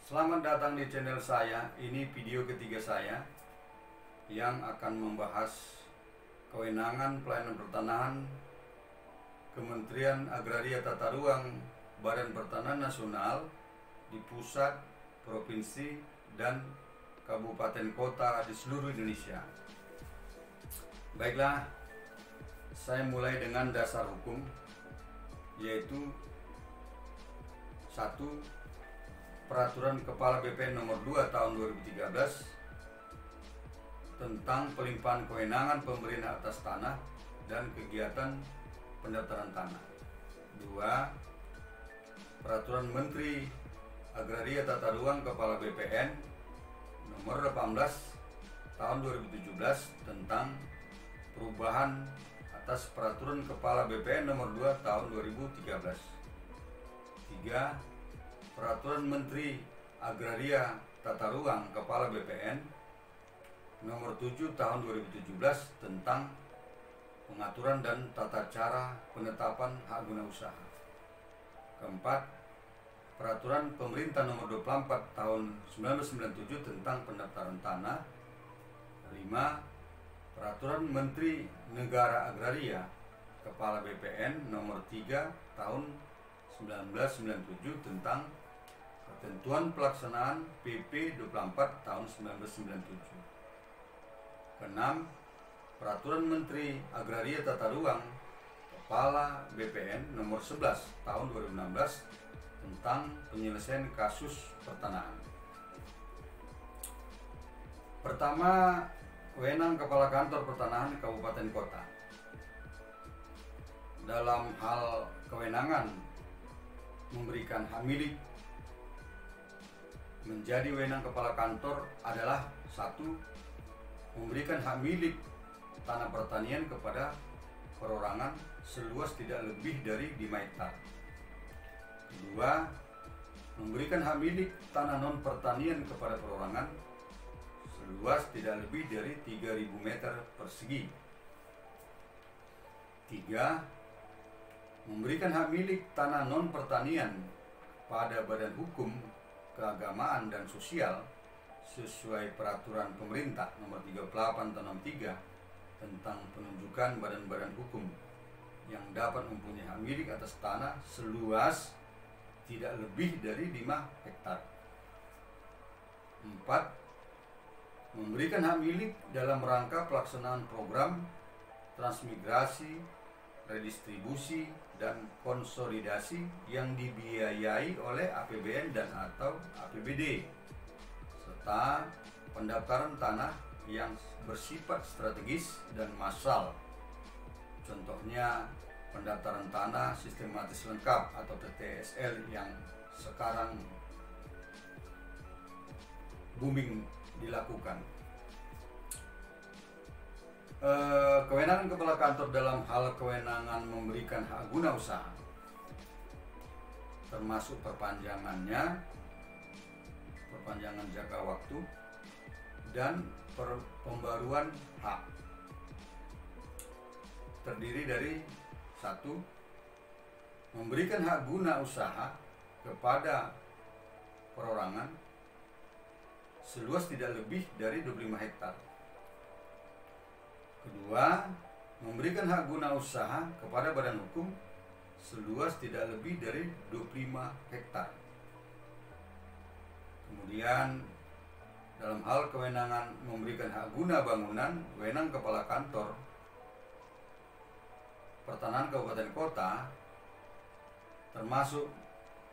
Selamat datang di channel saya. Ini video ketiga saya yang akan membahas kewenangan pelayanan pertanahan Kementerian Agraria Tata Ruang Badan Pertanahan Nasional di pusat, provinsi, dan kabupaten kota di seluruh Indonesia. Baiklah, saya mulai dengan dasar hukum, yaitu 1. Peraturan Kepala BPN nomor 2 tahun 2013 tentang pelimpahan kewenangan pemberian atas tanah dan kegiatan pendaftaran tanah. 2. Peraturan Menteri Agraria Tata Ruang Kepala BPN nomor 18 tahun 2017 tentang perubahan atas Peraturan Kepala BPN nomor 2 tahun 2013. 3. Peraturan Menteri Agraria Tata Ruang Kepala BPN nomor 7 tahun 2017 tentang pengaturan dan tata cara penetapan hak guna usaha. 4. Peraturan Pemerintah nomor 24 tahun 1997 tentang pendaftaran tanah. 5. Peraturan Menteri Negara Agraria Kepala BPN nomor 3 tahun 1997 tentang ketentuan pelaksanaan PP 24 tahun 1997. 6. Peraturan Menteri Agraria Tata Ruang Kepala BPN nomor 11 tahun 2016 tentang penyelesaian kasus pertanahan. Pertama, wewenang Kepala Kantor Pertanahan Kabupaten Kota. Dalam hal kewenangan memberikan hak milik, menjadi wewenang kepala kantor adalah 1. Memberikan hak milik tanah pertanian kepada perorangan seluas tidak lebih dari 5 hektar. 2. Memberikan hak milik tanah non pertanian kepada perorangan seluas tidak lebih dari 3.000 meter persegi. 3. Memberikan hak milik tanah non pertanian pada badan hukum, keagamaan, dan sosial sesuai peraturan pemerintah nomor 38 tahun 63 tentang penunjukan badan-badan hukum yang dapat mempunyai hak milik atas tanah seluas tidak lebih dari 5 hektar. 4. Memberikan hak milik dalam rangka pelaksanaan program transmigrasi, redistribusi, dan konsolidasi yang dibiayai oleh APBN dan atau APBD, serta pendaftaran tanah yang bersifat strategis dan massal. Contohnya pendaftaran tanah sistematis lengkap atau PTSL yang sekarang booming dilakukan. Kewenangan kepala kantor dalam hal kewenangan memberikan hak guna usaha, termasuk perpanjangan jangka waktu, dan pembaruan hak, terdiri dari 1. Memberikan hak guna usaha kepada perorangan seluas tidak lebih dari 25 hektar. Kedua, memberikan hak guna usaha kepada badan hukum seluas tidak lebih dari 25 hektar. Kemudian, dalam hal kewenangan memberikan hak guna bangunan, wewenang kepala kantor pertanahan kabupaten kota, termasuk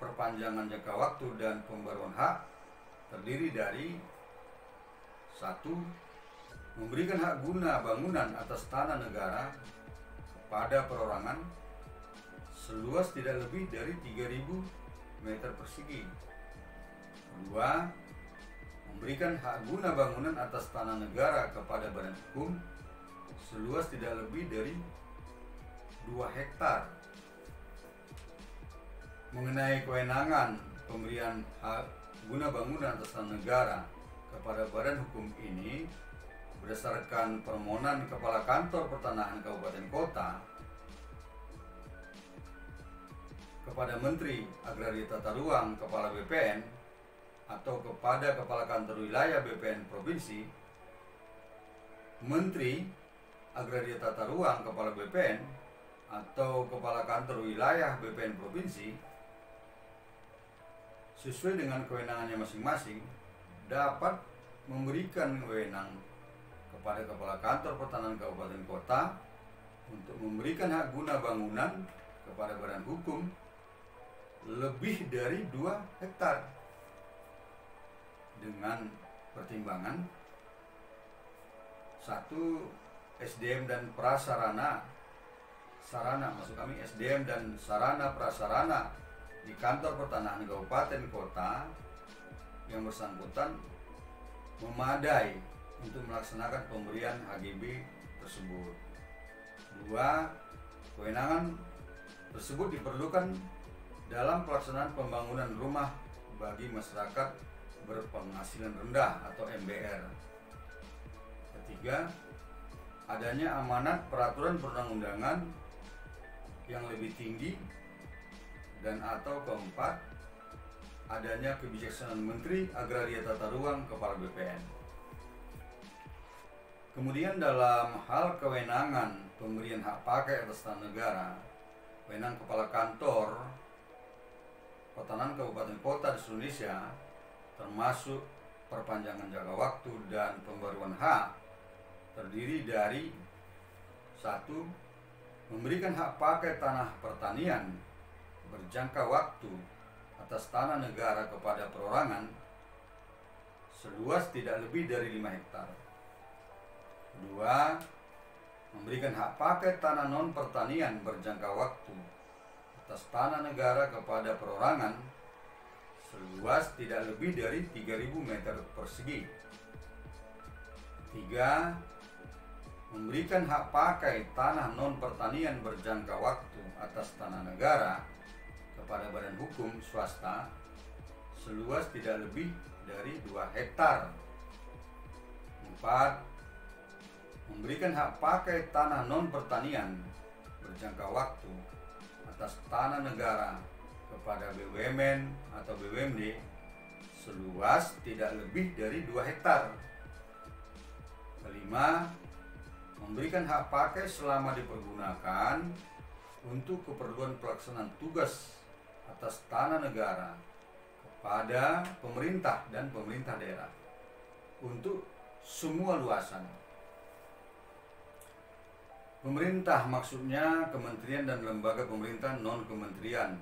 perpanjangan jangka waktu dan pembaruan hak, terdiri dari 1. Memberikan hak guna bangunan atas tanah negara kepada perorangan seluas tidak lebih dari 3.000 meter persegi. 2. Memberikan hak guna bangunan atas tanah negara kepada badan hukum seluas tidak lebih dari 2 hektar. Mengenai kewenangan pemberian hak guna bangunan atas tanah negara kepada badan hukum ini, berdasarkan permohonan Kepala Kantor Pertanahan Kabupaten Kota kepada Menteri Agraria Tata Ruang Kepala BPN atau kepada Kepala Kantor Wilayah BPN Provinsi, Menteri Agraria Tata Ruang Kepala BPN atau Kepala Kantor Wilayah BPN Provinsi sesuai dengan kewenangannya masing-masing dapat memberikan wewenang kepada Kepala Kantor Pertanahan Kabupaten Kota untuk memberikan hak guna bangunan kepada badan hukum lebih dari 2 hektar dengan pertimbangan 1. SDM dan prasarana SDM dan sarana prasarana di kantor pertanahan kabupaten kota yang bersangkutan memadai untuk melaksanakan pemberian HGB tersebut. 2. Kewenangan tersebut diperlukan dalam pelaksanaan pembangunan rumah bagi masyarakat berpenghasilan rendah atau MBR. 3. Adanya amanat peraturan perundang-undangan yang lebih tinggi, dan atau 4. Adanya kebijaksanaan Menteri Agraria Tata Ruang Kepala BPN. Kemudian dalam hal kewenangan pemberian hak pakai atas tanah negara, wewenang Kepala Kantor Pertanahan Kabupaten Kota di seluruh Indonesia termasuk perpanjangan jangka waktu dan pembaruan hak terdiri dari 1. Memberikan hak pakai tanah pertanian berjangka waktu atas tanah negara kepada perorangan seluas tidak lebih dari 5 hektar. 2. Memberikan hak pakai tanah non pertanian berjangka waktu atas tanah negara kepada perorangan seluas tidak lebih dari 3.000 meter persegi. 3. Memberikan hak pakai tanah non pertanian berjangka waktu atas tanah negara kepada badan hukum swasta seluas tidak lebih dari 2 hektar. 4. Memberikan hak pakai tanah non pertanian berjangka waktu atas tanah negara kepada BUMN atau BUMD seluas tidak lebih dari 2 hektar. 5. Memberikan hak pakai selama dipergunakan untuk keperluan pelaksanaan tugas atas tanah negara kepada pemerintah dan pemerintah daerah untuk semua luasan. Pemerintah maksudnya kementerian dan lembaga pemerintah non-kementerian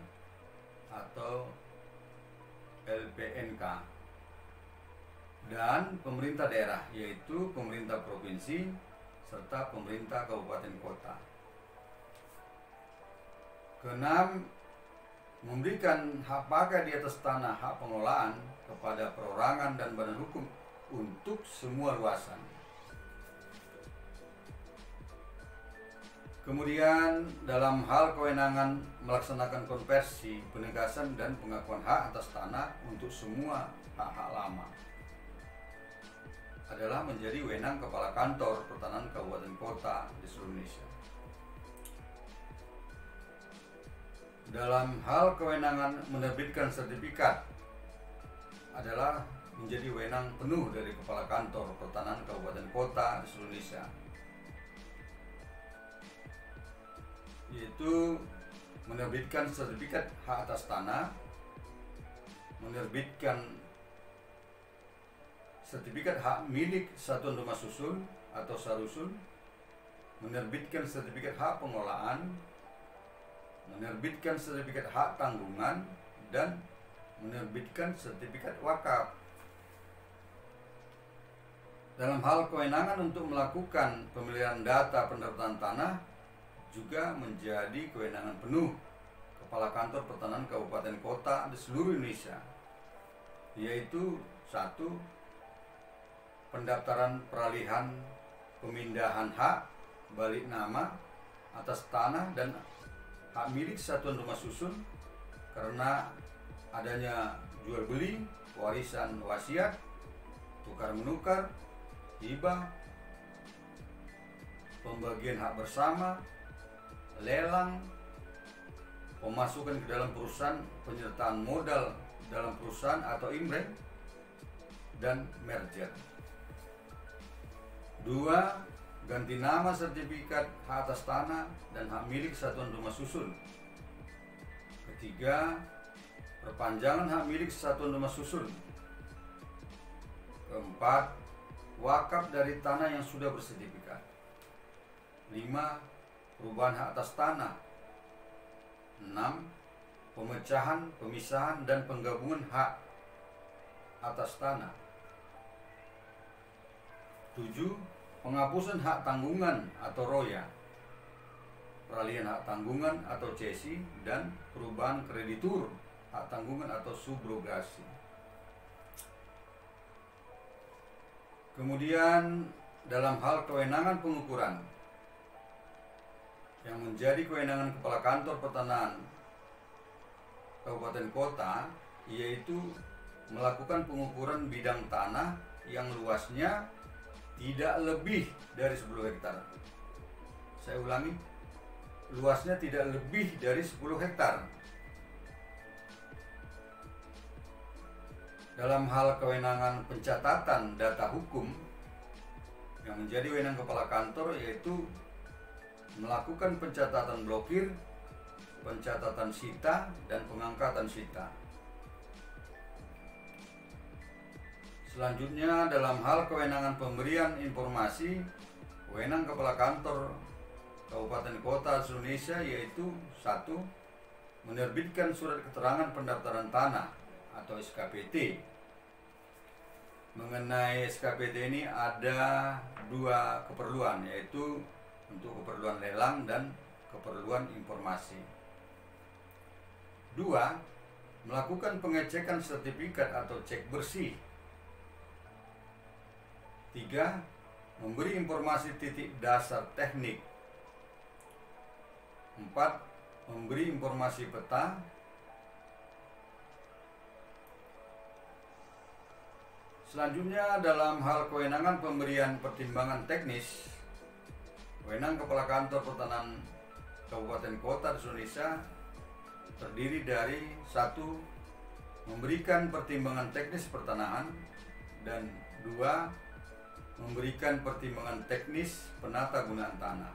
atau LPNK, dan pemerintah daerah yaitu pemerintah provinsi serta pemerintah kabupaten kota. 6. Memberikan hak pakai di atas tanah hak pengelolaan kepada perorangan dan badan hukum untuk semua luasan. Kemudian dalam hal kewenangan melaksanakan konversi, penegasan dan pengakuan hak atas tanah untuk semua hak-hak lama adalah menjadi wewenang Kepala Kantor Pertanahan Kabupaten Kota di seluruh Indonesia. Dalam hal kewenangan menerbitkan sertifikat adalah menjadi wewenang penuh dari Kepala Kantor Pertanahan Kabupaten Kota di seluruh Indonesia, yaitu menerbitkan sertifikat hak atas tanah, menerbitkan sertifikat hak milik satuan rumah susun atau sarusun, menerbitkan sertifikat hak pengelolaan, menerbitkan sertifikat hak tanggungan, dan menerbitkan sertifikat wakaf. Dalam hal kewenangan untuk melakukan pemeliharaan data pendaftaran tanah juga menjadi kewenangan penuh Kepala Kantor Pertanahan Kabupaten Kota di seluruh Indonesia, yaitu 1. Pendaftaran peralihan pemindahan hak balik nama atas tanah dan hak milik satuan rumah susun karena adanya jual beli, warisan wasiat, tukar menukar, hibah, pembagian hak bersama, lelang, pemasukan ke dalam perusahaan, penyertaan modal dalam perusahaan atau imbreng, dan merger. 2. Ganti nama sertifikat hak atas tanah dan hak milik satuan rumah susun. Ketiga, perpanjangan hak milik satuan rumah susun. Keempat, wakaf dari tanah yang sudah bersertifikat. 5. Perubahan hak atas tanah. 6. Pemecahan, pemisahan, dan penggabungan hak atas tanah. 7. Penghapusan hak tanggungan atau roya, peralihan hak tanggungan atau cesi, dan perubahan kreditur hak tanggungan atau subrogasi. Kemudian dalam hal kewenangan pengukuran yang menjadi kewenangan Kepala Kantor Pertanahan Kabupaten Kota, yaitu melakukan pengukuran bidang tanah yang luasnya tidak lebih dari 10 hektar. Saya ulangi, luasnya tidak lebih dari 10 hektar. Dalam hal kewenangan pencatatan data hukum yang menjadi wewenang Kepala Kantor, yaitu melakukan pencatatan blokir, pencatatan sita, dan pengangkatan sita. Selanjutnya dalam hal kewenangan pemberian informasi, wewenang Kepala Kantor Kabupaten Kota Indonesia, yaitu 1. Menerbitkan surat keterangan pendaftaran tanah atau SKPT. Mengenai SKPT ini ada 2 keperluan, yaitu untuk keperluan lelang dan keperluan informasi. 2. Melakukan pengecekan sertifikat atau cek bersih. 3. Memberi informasi titik dasar teknik. 4. Memberi informasi peta. 5. Selanjutnya dalam hal kewenangan pemberian pertimbangan teknis, wewenang Kepala Kantor Pertanahan Kabupaten Kota Indonesia terdiri dari 1. Memberikan pertimbangan teknis pertanahan, dan 2. Memberikan pertimbangan teknis penata gunaan tanah.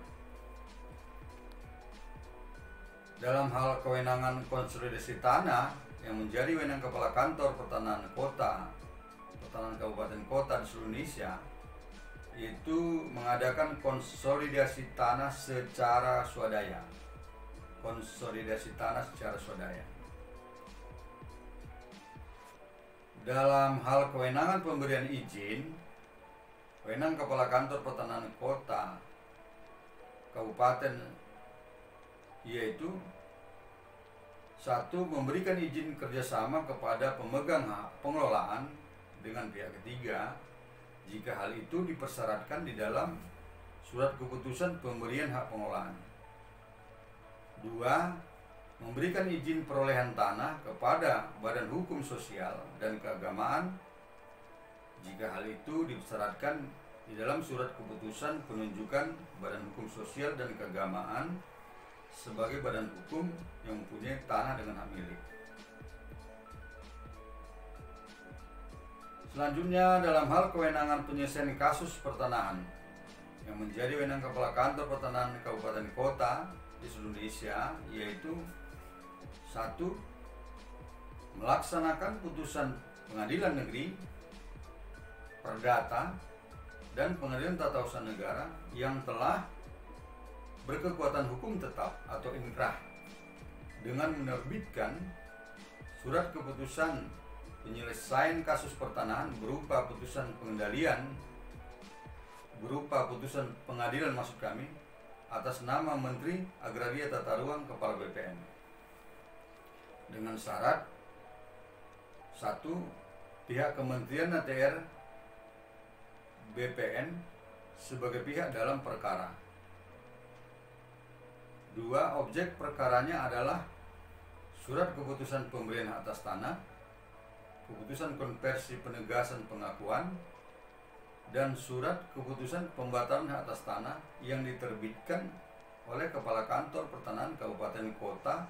Dalam hal kewenangan konsolidasi tanah yang menjadi wewenang Kepala Kantor Pertanahan Kabupaten Kota di seluruh Indonesia, yaitu mengadakan konsolidasi tanah secara swadaya. Konsolidasi tanah secara swadaya. Dalam hal kewenangan pemberian izin, wewenang Kepala Kantor Pertanahan Kota Kabupaten, yaitu 1. Memberikan izin kerjasama kepada pemegang hak pengelolaan dengan pihak ketiga jika hal itu dipersyaratkan di dalam surat keputusan pemberian hak pengelolaan. 2. Memberikan izin perolehan tanah kepada Badan Hukum Sosial dan Keagamaan jika hal itu disyaratkan di dalam surat keputusan penunjukan Badan Hukum Sosial dan Keagamaan sebagai badan hukum yang mempunyai tanah dengan hak milik. Selanjutnya dalam hal kewenangan penyelesaian kasus pertanahan yang menjadi wewenang Kepala Kantor Pertanahan Kabupaten Kota di seluruh Indonesia, yaitu 1. Melaksanakan putusan Pengadilan Negeri, Perdata, dan Pengadilan Tata Usaha Negara yang telah berkekuatan hukum tetap atau inkrah dengan menerbitkan surat keputusan penyelesaian kasus pertanahan berupa putusan pengendalian, berupa putusan pengadilan maksud kami, atas nama Menteri Agraria Tata Ruang Kepala BPN, dengan syarat 1. Pihak Kementerian ATR BPN sebagai pihak dalam perkara. 2. Objek perkaranya adalah surat keputusan pemberian hak atas tanah, keputusan konversi penegasan pengakuan, dan surat keputusan pembatalan hak atas tanah yang diterbitkan oleh Kepala Kantor Pertanahan Kabupaten Kota.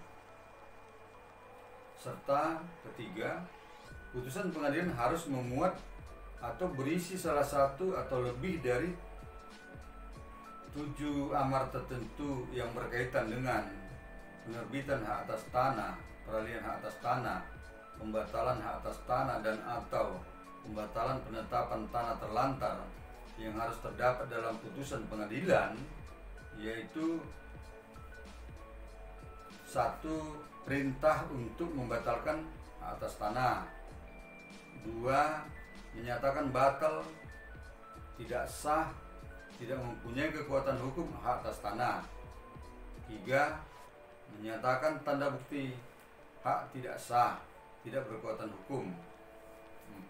Serta ketiga, putusan pengadilan harus memuat atau berisi salah satu atau lebih dari 7 amar tertentu yang berkaitan dengan penerbitan hak atas tanah, peralihan hak atas tanah, pembatalan hak atas tanah, dan atau pembatalan penetapan tanah terlantar yang harus terdapat dalam putusan pengadilan, yaitu 1. Perintah untuk membatalkan hak atas tanah. 2. Menyatakan batal, tidak sah, tidak mempunyai kekuatan hukum hak atas tanah. 3. Menyatakan tanda bukti hak tidak sah, tidak berkekuatan hukum.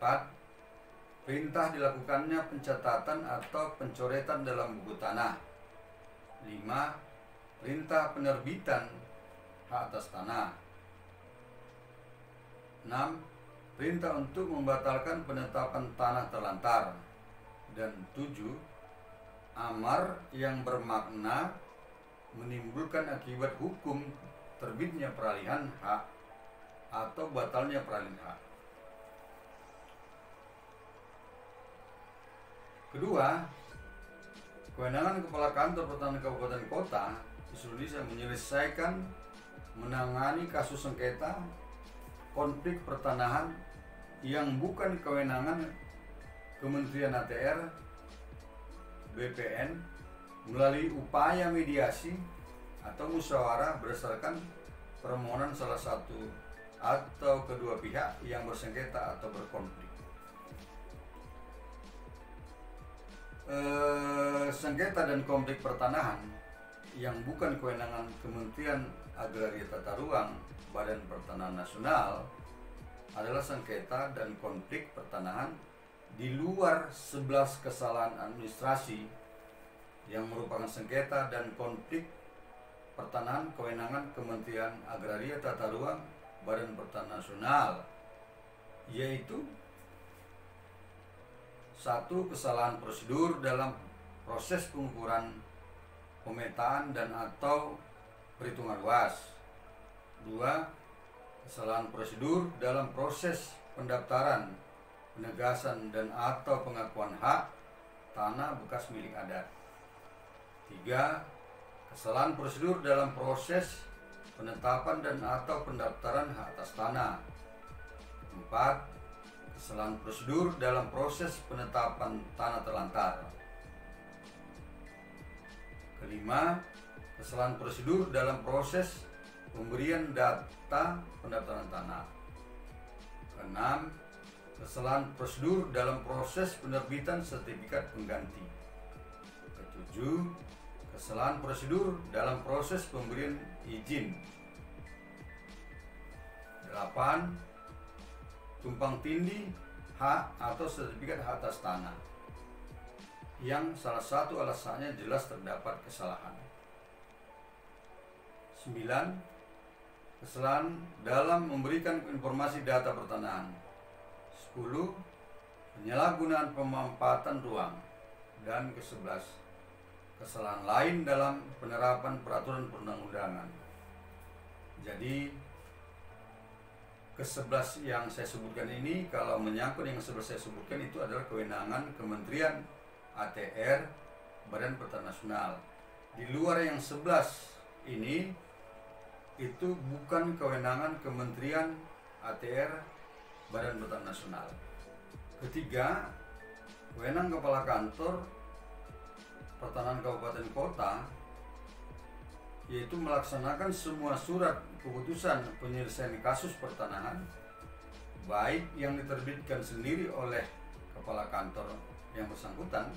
4. Perintah dilakukannya pencatatan atau pencoretan dalam buku tanah. 5. Perintah penerbitan hak atas tanah. 6. Perintah untuk membatalkan penetapan tanah terlantar. Dan 7. Amar yang bermakna menimbulkan akibat hukum terbitnya peralihan hak atau batalnya peralihan hak. Kedua, kewenangan Kepala Kantor Pertanahan Kabupaten Kota di seluruh Indonesia menyelesaikan, menangani kasus sengketa konflik pertanahan yang bukan kewenangan Kementerian ATR, BPN, melalui upaya mediasi atau musyawarah berdasarkan permohonan salah satu atau kedua pihak yang bersengketa atau berkonflik. Sengketa dan konflik pertanahan yang bukan kewenangan Kementerian Agraria Tata Ruang, Badan Pertanahan Nasional adalah sengketa dan konflik pertanahan di luar 11 kesalahan administrasi yang merupakan sengketa dan konflik pertanahan kewenangan Kementerian Agraria Tata Ruang, Badan Pertanahan Nasional, yaitu 1. Kesalahan prosedur dalam proses pengukuran, pemetaan, dan atau perhitungan luas. 2. Kesalahan prosedur dalam proses pendaftaran, penegasan, dan atau pengakuan hak tanah bekas milik adat. 3. Kesalahan prosedur dalam proses penetapan dan atau pendaftaran hak atas tanah. 4. Kesalahan prosedur dalam proses penetapan tanah terlantar. 5. Kesalahan prosedur dalam proses pemberian data pendaftaran tanah. 6. Kesalahan prosedur dalam proses penerbitan sertifikat pengganti. 7. Kesalahan prosedur dalam proses pemberian izin. 8. Tumpang tindih hak atau sertifikat hak atas tanah yang salah satu alasannya jelas terdapat kesalahan. 9. Kesalahan dalam memberikan informasi data pertanahan. 10. Penyalahgunaan pemanfaatan ruang. Dan ke-11, kesalahan lain dalam penerapan peraturan perundang-undangan. Jadi ke-11 yang saya sebutkan ini, kalau menyangkut yang ke-11 saya sebutkan, itu adalah kewenangan Kementerian ATR, Badan Pertanahan Nasional. Di luar yang 11 ini, itu bukan kewenangan Kementerian ATR, Badan Pertanahan Nasional. Ketiga, kewenangan Kepala Kantor Pertanahan Kabupaten Kota, yaitu melaksanakan semua surat keputusan penyelesaian kasus pertanahan, baik yang diterbitkan sendiri oleh Kepala Kantor yang bersangkutan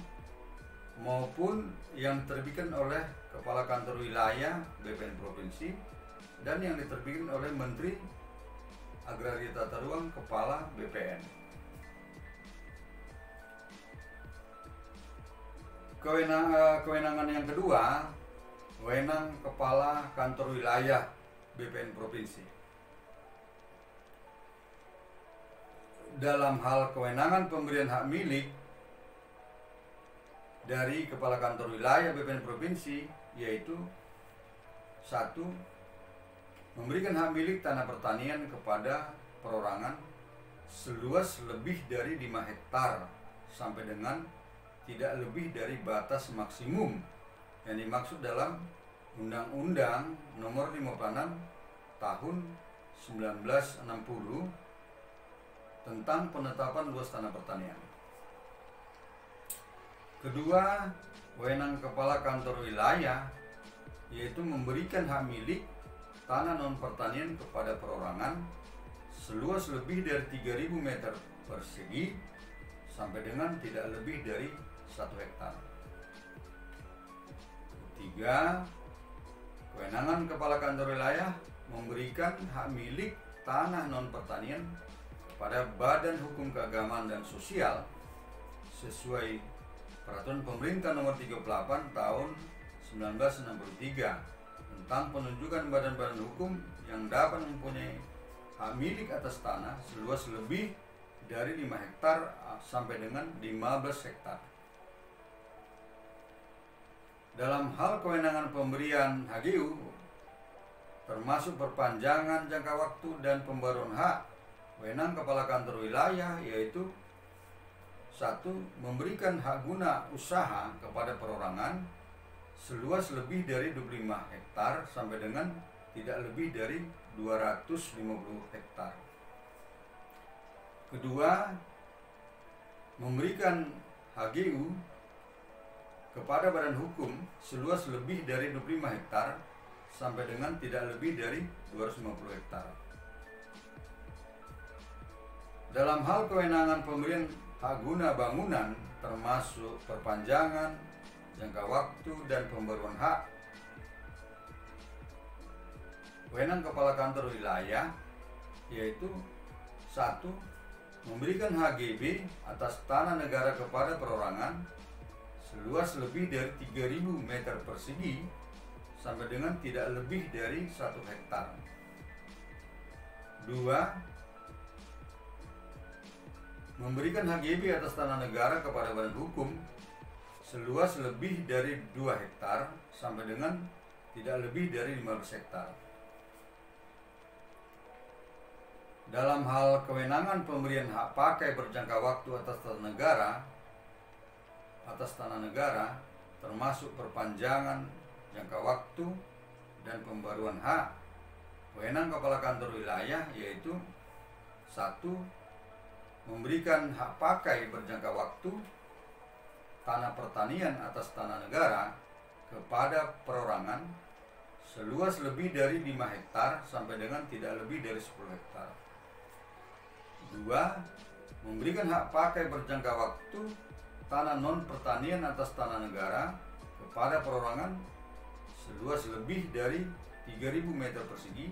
maupun yang diterbitkan oleh Kepala Kantor Wilayah BPN Provinsi dan yang diterbitkan oleh Menteri Agraria Tata Ruang, Kepala BPN. Kewenangan yang kedua, wewenang Kepala Kantor Wilayah BPN Provinsi. Dalam hal kewenangan pemberian hak milik dari Kepala Kantor Wilayah BPN Provinsi, yaitu 1. Memberikan hak milik tanah pertanian kepada perorangan seluas lebih dari 5 hektar sampai dengan tidak lebih dari batas maksimum yang dimaksud dalam Undang-Undang Nomor 56 Tahun 1960 tentang penetapan luas tanah pertanian. Kedua, wewenang kepala kantor wilayah yaitu memberikan hak milik tanah non pertanian kepada perorangan seluas lebih dari 3.000 meter persegi sampai dengan tidak lebih dari 1 hektar. Ketiga, kewenangan kepala kantor wilayah memberikan hak milik tanah non pertanian kepada Badan Hukum Keagamaan dan Sosial sesuai Peraturan Pemerintah Nomor 38 Tahun 1963 tentang penunjukan badan-badan hukum yang dapat mempunyai hak milik atas tanah seluas lebih dari 5 hektar sampai dengan 15 hektar. Dalam hal kewenangan pemberian HGU, termasuk perpanjangan jangka waktu dan pembaruan hak, wewenang kepala kantor wilayah yaitu 1. Memberikan hak guna usaha kepada perorangan seluas lebih dari 25 hektar sampai dengan tidak lebih dari 250 hektar. Kedua, memberikan HGU kepada badan hukum seluas lebih dari 25 hektar sampai dengan tidak lebih dari 250 hektar. Dalam hal kewenangan pemberian hak guna bangunan termasuk perpanjangan jangka waktu dan pembaruan hak, wewenang kepala kantor wilayah yaitu 1. Memberikan HGB atas tanah negara kepada perorangan seluas lebih dari 3.000 meter persegi sampai dengan tidak lebih dari 1 hektar. 2. Memberikan HGB atas tanah negara kepada badan hukum seluas lebih dari 2 hektar sampai dengan tidak lebih dari 15 hektar. Dalam hal kewenangan pemberian hak pakai berjangka waktu atas tanah negara termasuk perpanjangan jangka waktu dan pembaruan hak, wewenang kepala kantor wilayah yaitu 1. Memberikan hak pakai berjangka waktu tanah pertanian atas tanah negara kepada perorangan seluas lebih dari 5 hektar sampai dengan tidak lebih dari 10 hektar. 2. Memberikan hak pakai berjangka waktu tanah non pertanian atas tanah negara kepada perorangan seluas lebih dari 3.000 meter persegi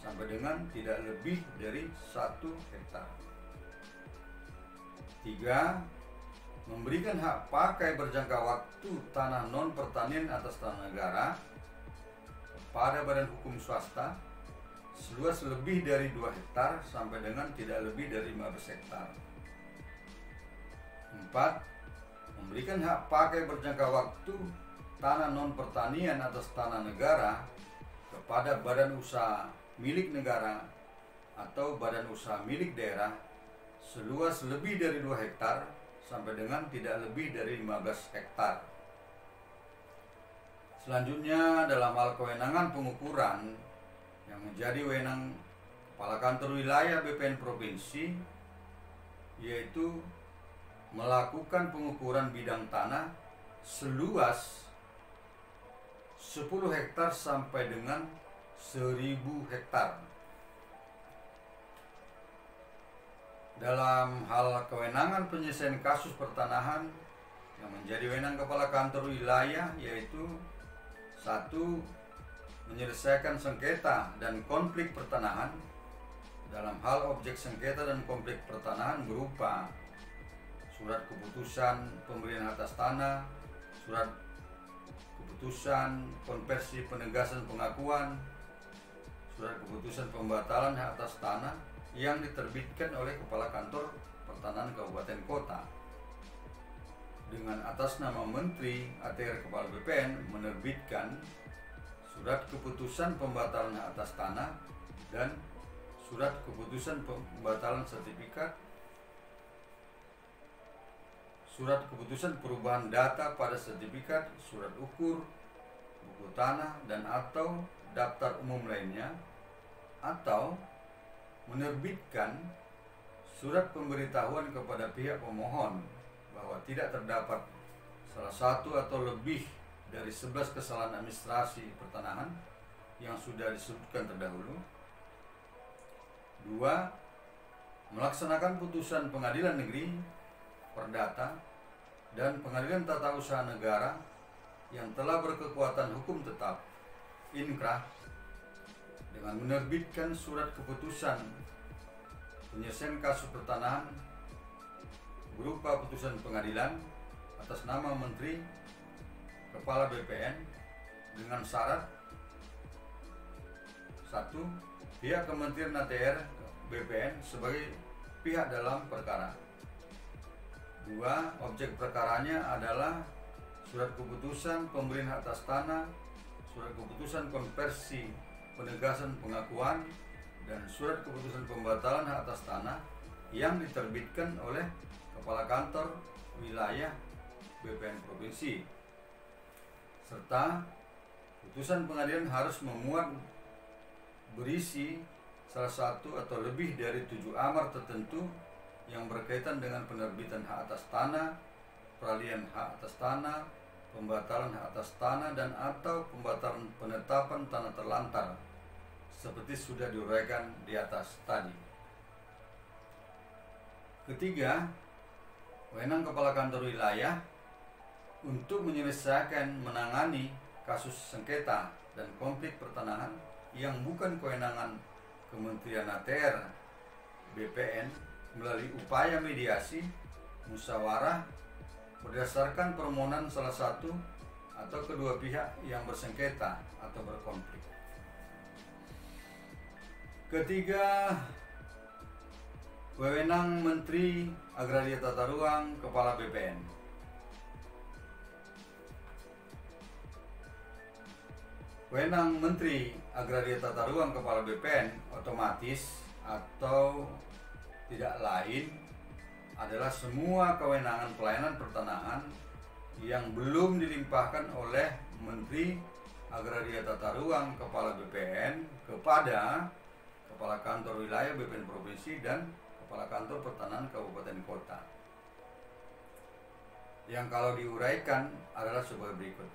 sampai dengan tidak lebih dari 1 hektar. 3. Memberikan hak pakai berjangka waktu tanah non pertanian atas tanah negara kepada badan hukum swasta seluas lebih dari 2 hektar sampai dengan tidak lebih dari 15 hektar. 4. Memberikan hak pakai berjangka waktu tanah non pertanian atas tanah negara kepada badan usaha milik negara atau badan usaha milik daerah seluas lebih dari 2 hektar sampai dengan tidak lebih dari 15 hektar. Selanjutnya, dalam hal kewenangan pengukuran yang menjadi wewenang kepala kantor wilayah BPN provinsi yaitu melakukan pengukuran bidang tanah seluas 10 hektar sampai dengan 1.000 hektar. Dalam hal kewenangan penyelesaian kasus pertanahan yang menjadi wewenang kepala kantor wilayah yaitu 1. Menyelesaikan sengketa dan konflik pertanahan dalam hal objek sengketa dan konflik pertanahan berupa surat keputusan pemberian atas tanah, surat keputusan konversi penegasan pengakuan, surat keputusan pembatalan hak atas tanah yang diterbitkan oleh Kepala Kantor Pertanahan Kabupaten Kota dengan atas nama Menteri ATR Kepala BPN menerbitkan surat keputusan pembatalan hak atas tanah dan surat keputusan pembatalan sertifikat surat keputusan perubahan data pada sertifikat, surat ukur, buku tanah, dan atau daftar umum lainnya, atau menerbitkan surat pemberitahuan kepada pihak pemohon bahwa tidak terdapat salah satu atau lebih dari 11 kesalahan administrasi pertanahan yang sudah disebutkan terdahulu. 2. Melaksanakan putusan Pengadilan Negeri Perdata dan Pengadilan Tata Usaha Negara yang telah berkekuatan hukum tetap inkrah dengan menerbitkan surat keputusan penyelesaian kasus pertanahan berupa putusan pengadilan atas nama Menteri Kepala BPN dengan syarat: 1. Pihak Kementerian ATR BPN sebagai pihak dalam perkara. 2. Objek perkaranya adalah surat keputusan pemberian hak atas tanah, surat keputusan konversi penegasan pengakuan, dan surat keputusan pembatalan hak atas tanah yang diterbitkan oleh Kepala Kantor Wilayah BPN Provinsi. Serta putusan pengadilan harus memuat berisi salah satu atau lebih dari 7 amar tertentu yang berkaitan dengan penerbitan hak atas tanah, peralihan hak atas tanah, pembatalan hak atas tanah, dan atau pembatalan penetapan tanah terlantar seperti sudah diuraikan di atas tadi. Ketiga, wewenang Kepala Kantor Wilayah untuk menyelesaikan menangani kasus sengketa dan konflik pertanahan yang bukan kewenangan Kementerian ATR BPN melalui upaya mediasi musyawarah berdasarkan permohonan salah satu atau kedua pihak yang bersengketa atau berkonflik. Ketiga, wewenang Menteri Agraria Tata Ruang Kepala BPN. Wewenang Menteri Agraria Tata Ruang Kepala BPN otomatis atau tidak lain adalah semua kewenangan pelayanan pertanahan yang belum dilimpahkan oleh Menteri Agraria Tata Ruang Kepala BPN kepada Kepala Kantor Wilayah BPN Provinsi dan Kepala Kantor Pertanahan Kabupaten Kota. Yang kalau diuraikan adalah sebagai berikut.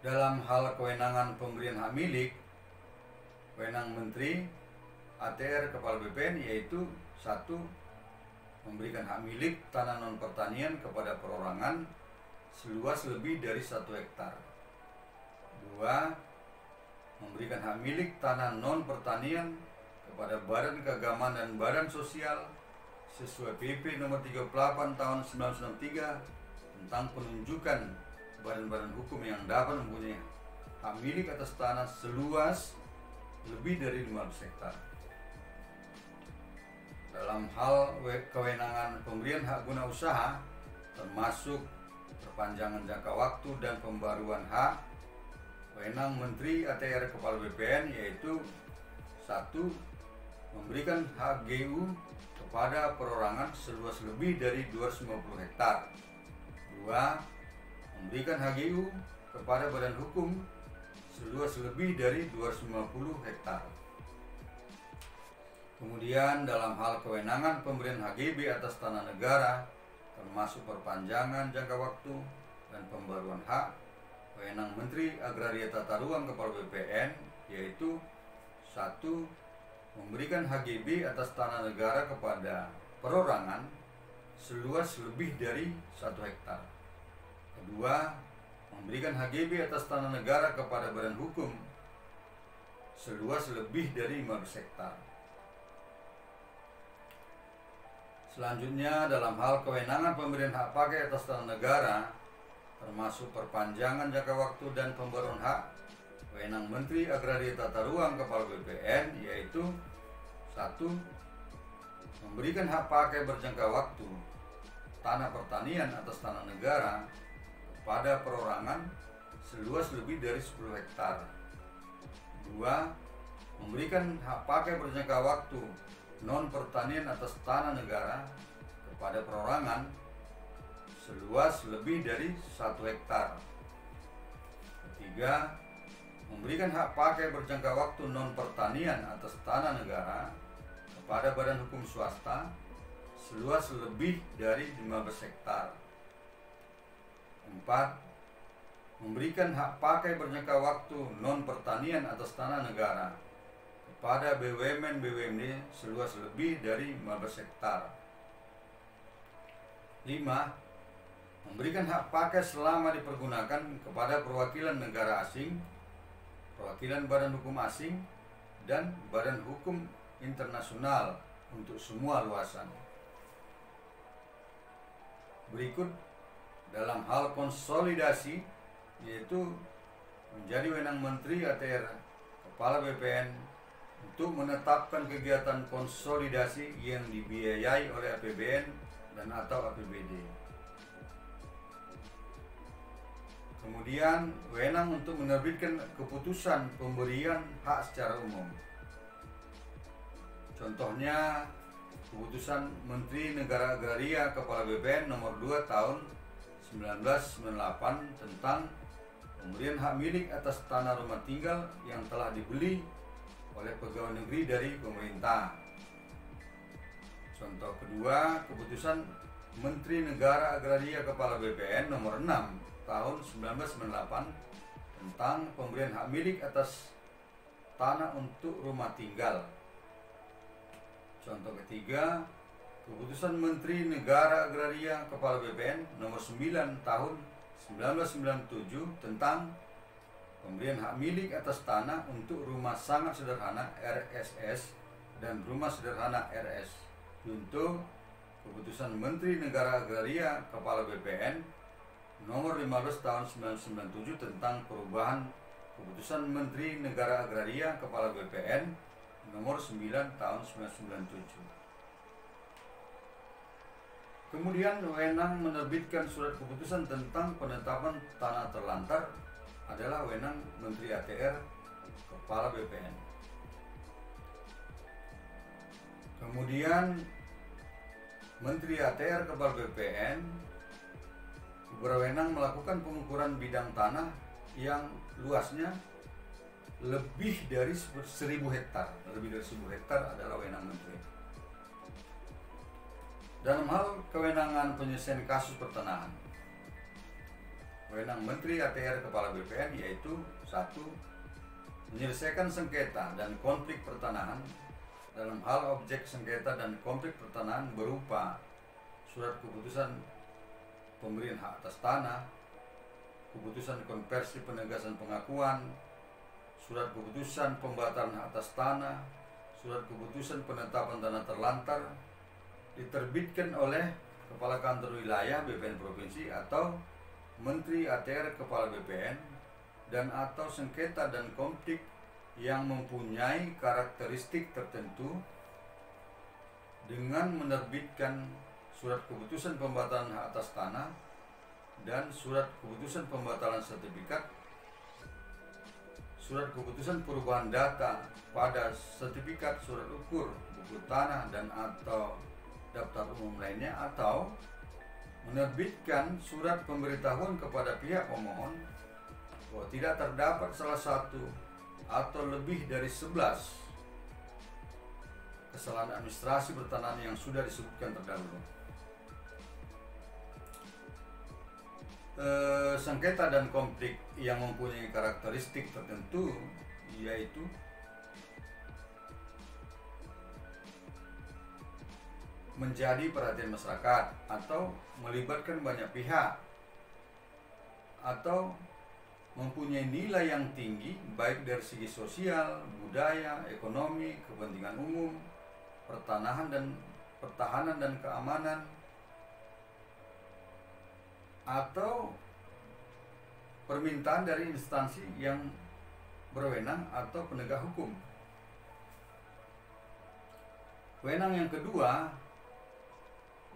Dalam hal kewenangan pemberian hak milik, wewenang Menteri ATR Kepala BPN yaitu 1. Memberikan hak milik tanah non pertanian kepada perorangan seluas lebih dari 1 hektar. 2. Memberikan hak milik tanah non pertanian kepada Badan Keagamaan dan Badan Sosial sesuai PP nomor 38 tahun 1993 tentang penunjukan badan-badan hukum yang dapat mempunyai hak milik atas tanah seluas lebih dari 500 hektar. Dalam hal kewenangan pemberian hak guna usaha termasuk perpanjangan jangka waktu dan pembaruan hak, wewenang Menteri ATR Kepala BPN yaitu 1. Memberikan hak GU kepada perorangan seluas lebih dari 250 hektar. 2. Memberikan HGU kepada badan hukum seluas lebih dari 250 hektar. Kemudian dalam hal kewenangan pemberian HGB atas tanah negara termasuk perpanjangan jangka waktu dan pembaruan hak, wewenang Menteri Agraria Tata Ruang Kepala BPN yaitu 1. Memberikan HGB atas tanah negara kepada perorangan seluas lebih dari 1 hektar. 2. Memberikan HGB atas tanah negara kepada badan hukum seluas lebih dari 500 hektar. Selanjutnya dalam hal kewenangan pemberian hak pakai atas tanah negara termasuk perpanjangan jangka waktu dan pembaruan hak, wewenang Menteri Agraria Tata Ruang Kepala BPN yaitu 1. Memberikan hak pakai berjangka waktu tanah pertanian atas tanah negara pada perorangan seluas lebih dari 10 hektar. 2. Memberikan hak pakai berjangka waktu non pertanian atas tanah negara kepada perorangan seluas lebih dari 1 hektar. Ketiga, memberikan hak pakai berjangka waktu non pertanian atas tanah negara kepada badan hukum swasta seluas lebih dari 15 hektar. 4. Memberikan hak pakai berjangka waktu non pertanian atas tanah negara kepada BUMN-BUMD seluas lebih dari 15 hektar. 5. Memberikan hak pakai selama dipergunakan kepada perwakilan negara asing, perwakilan badan hukum asing, dan badan hukum internasional untuk semua luasan. Berikut dalam hal konsolidasi, yaitu menjadi wewenang Menteri ATR Kepala BPN untuk menetapkan kegiatan konsolidasi yang dibiayai oleh APBN dan atau APBD. Kemudian, wewenang untuk menerbitkan keputusan pemberian hak secara umum. Contohnya, keputusan Menteri Negara Agraria Kepala BPN nomor 2 tahun 1998 tentang pemberian hak milik atas tanah rumah tinggal yang telah dibeli oleh pegawai negeri dari pemerintah. Contoh kedua, keputusan Menteri Negara Agraria Kepala BPN nomor 6 tahun 1998 tentang pemberian hak milik atas tanah untuk rumah tinggal. Contoh ketiga, keputusan Menteri Negara Agraria Kepala BPN nomor 9 tahun 1997 tentang pemberian hak milik atas tanah untuk rumah sangat sederhana RSS dan rumah sederhana RS. Contoh keputusan Menteri Negara Agraria Kepala BPN nomor 15 tahun 1997 tentang perubahan keputusan Menteri Negara Agraria Kepala BPN nomor 9 tahun 1997. Kemudian, wewenang menerbitkan surat keputusan tentang penetapan tanah terlantar adalah wewenang Menteri ATR Kepala BPN. Kemudian, Menteri ATR Kepala BPN berwenang melakukan pengukuran bidang tanah yang luasnya lebih dari 1.000 hektar. Lebih dari 1.000 hektar adalah wewenang menteri. Dalam hal kewenangan penyelesaian kasus pertanahan, wewenang Menteri ATR Kepala BPN yaitu 1. Menyelesaikan sengketa dan konflik pertanahan dalam hal objek sengketa dan konflik pertanahan berupa surat keputusan pemberian hak atas tanah, keputusan konversi penegasan pengakuan, surat keputusan pembatalan hak atas tanah, surat keputusan penetapan tanah terlantar diterbitkan oleh Kepala Kantor Wilayah BPN Provinsi atau Menteri ATR Kepala BPN dan atau sengketa dan konflik yang mempunyai karakteristik tertentu dengan menerbitkan surat keputusan pembatalan hak atas tanah dan surat keputusan pembatalan sertifikat, surat keputusan perubahan data pada sertifikat, surat ukur, buku tanah dan atau daftar umum lainnya, atau menerbitkan surat pemberitahuan kepada pihak pemohon bahwa tidak terdapat salah satu atau lebih dari 11 kesalahan administrasi pertanahan yang sudah disebutkan terdahulu. Sengketa dan konflik yang mempunyai karakteristik tertentu yaitu menjadi perhatian masyarakat atau melibatkan banyak pihak atau mempunyai nilai yang tinggi baik dari segi sosial, budaya, ekonomi, kepentingan umum, pertahanan dan keamanan, atau permintaan dari instansi yang berwenang atau penegak hukum. Wewenang yang kedua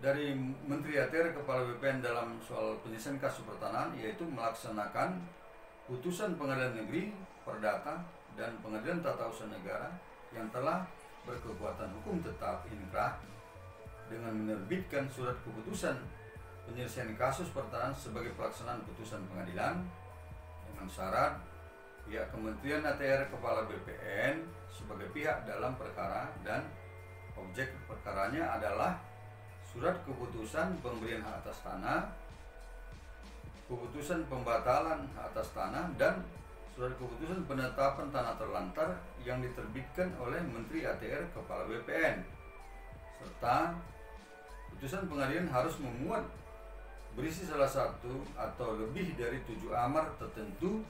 dari Menteri ATR Kepala BPN dalam soal penyelesaian kasus pertanahan yaitu melaksanakan putusan Pengadilan Negeri Perdata dan Pengadilan Tata Usaha Negara yang telah berkekuatan hukum tetap inkrah dengan menerbitkan surat keputusan penyelesaian kasus pertanahan sebagai pelaksanaan putusan pengadilan dengan syarat pihak Kementerian ATR Kepala BPN sebagai pihak dalam perkara dan objek perkaranya adalah surat keputusan pemberian hak atas tanah, keputusan pembatalan hak atas tanah, dan surat keputusan penetapan tanah terlantar yang diterbitkan oleh Menteri ATR Kepala BPN, serta putusan pengadilan harus memuat berisi salah satu atau lebih dari 7 amar tertentu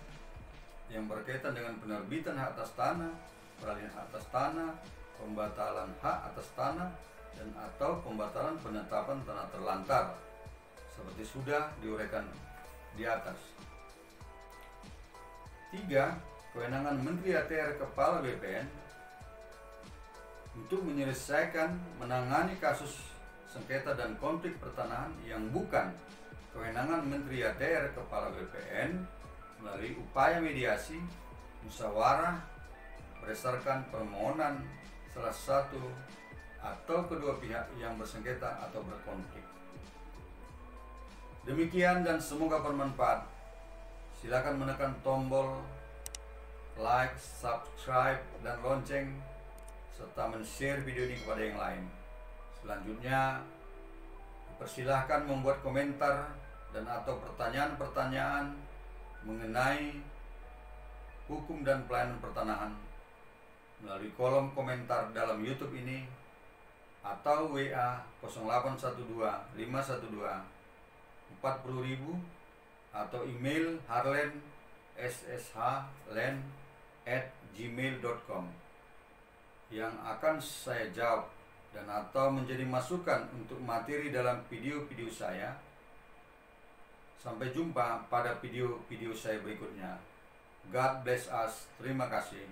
yang berkaitan dengan penerbitan hak atas tanah, peralihan hak atas tanah, pembatalan hak atas tanah, dan atau pembatalan penetapan tanah terlantar seperti sudah diuraikan di atas. 3. Kewenangan Menteri ATR Kepala BPN untuk menyelesaikan menangani kasus sengketa dan konflik pertanahan yang bukan kewenangan Menteri ATR Kepala BPN melalui upaya mediasi, musyawarah berdasarkan permohonan salah satu atau kedua pihak yang bersengketa atau berkonflik. Demikian dan semoga bermanfaat. Silakan menekan tombol like, subscribe, dan lonceng serta men-share video ini kepada yang lain. Selanjutnya, dipersilahkan membuat komentar dan atau pertanyaan-pertanyaan mengenai hukum dan pelayanan pertanahan melalui kolom komentar dalam YouTube ini atau WA 0812 512 40.000 atau email harlen@gmail.com yang akan saya jawab dan atau menjadi masukan untuk materi dalam video-video saya. Sampai jumpa pada video-video saya berikutnya. God bless us. Terima kasih.